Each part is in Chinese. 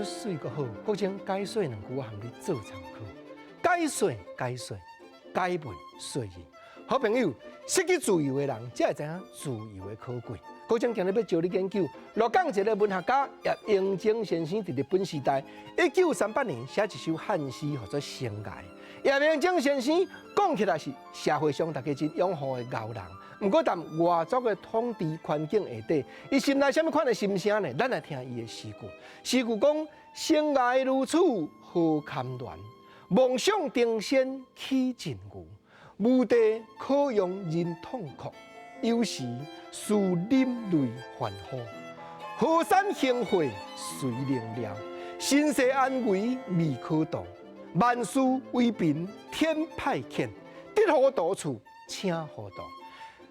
出水个好，国情解说两句含你做参考。解说，解文说意。好朋友，失去自由的人，才会知影自由的可贵。国情今日要招你研究，鹿港一个文学家叶永贞先生伫日本时代，1938年写一首汉诗，叫做《生涯》。叶永贞先生讲起来是社会上大家真拥护的牛人，不过但外族的统治环境下底，伊心内什么款的心声呢？咱来听伊的诗句。诗句讲：生涯如此何堪恋，梦想定先起尽牛。无地可容人痛哭，有时思饮泪欢呼。河山行会随灵了，身世安危未可度。万事为民天派遣，得何独处请何度？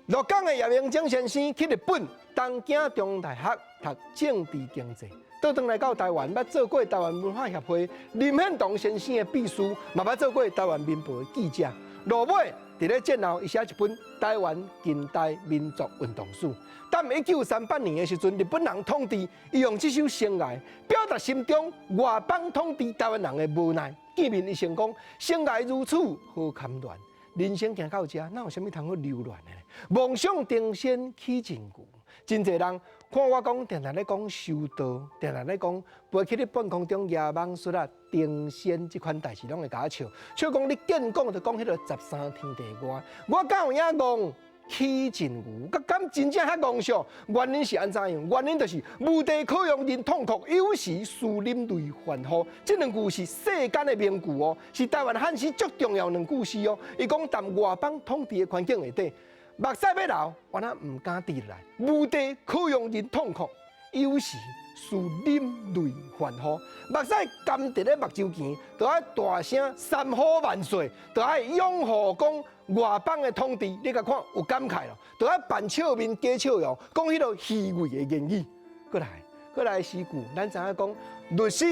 鹿港的叶永贞先生去日本东京中大学读政治经济，倒转来到台湾，捌做过台湾文化协会林献堂先生的秘书，嘛捌做过台湾民报的记者。落尾伫咧战后，伊写一本《台湾近代民族运动史》。但1938年的时阵，日本人统治，伊用这首《生涯》表达心中外邦统治台湾人的无奈。见面伊成讲：生涯如此何堪恋？人生行到这，哪有啥物通去留恋的呢？梦想定先起尽牛。真侪人看我讲，定定咧讲修道，定定咧讲飞去咧半空中野望术啊、定仙这款代志，拢会甲我笑。笑讲你见讲就讲迄个13天地外，我敢有影戆起尽牛？敢真正遐戆俗？原因是安怎样？原因就是无地可容人痛哭，有时思饮泪欢呼。这两句是世间的名句哦，是台湾汉诗足重要两句诗哦。伊讲谈外邦统治的环境下底。目屎要流，我那唔敢滴来，无地可容人痛哭，有时思饮泪欢呼。目屎甘伫咧目睭前，就爱大声三呼万岁，就爱拥护讲外邦的统治。你甲看有感慨咯，就爱扮笑面假笑容，讲迄个虚伪的言语。过来诗句，咱知影讲律诗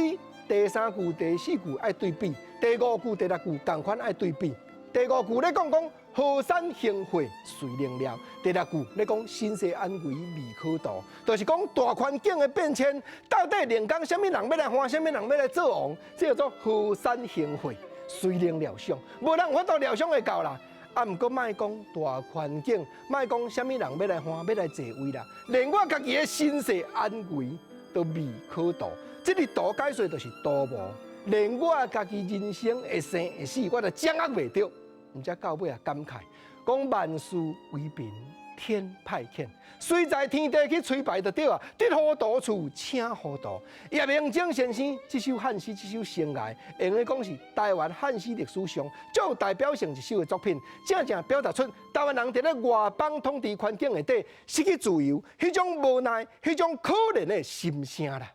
第3句、第4句爱对比，第5句、第6句同款爱对比。第5句咧讲河山行会随灵了，第6句咧讲身世安危未可度，就是讲大环境的变迁，到底人讲什么人要来换，什么人要来做王，这叫做河山行会随灵了想，无人有法度料想会到啦。啊，毋过莫讲大环境，莫讲什么人要来换，要来坐位啦，连我家己的身世安危都未可度。这个度解说就是度无，连我家己人生会生会死，我都掌握袂着。毋则到尾啊感慨，讲万事为民天派遣，谁在天地去吹牌就对啊，得何独处请何度？叶永贞先生这首汉诗，这首生涯，用来讲是台湾汉诗历史上最有代表性一首的作品，正正表达出台湾人伫咧外邦统治环境下底失去自由，迄种无奈，迄种可怜的心声啦。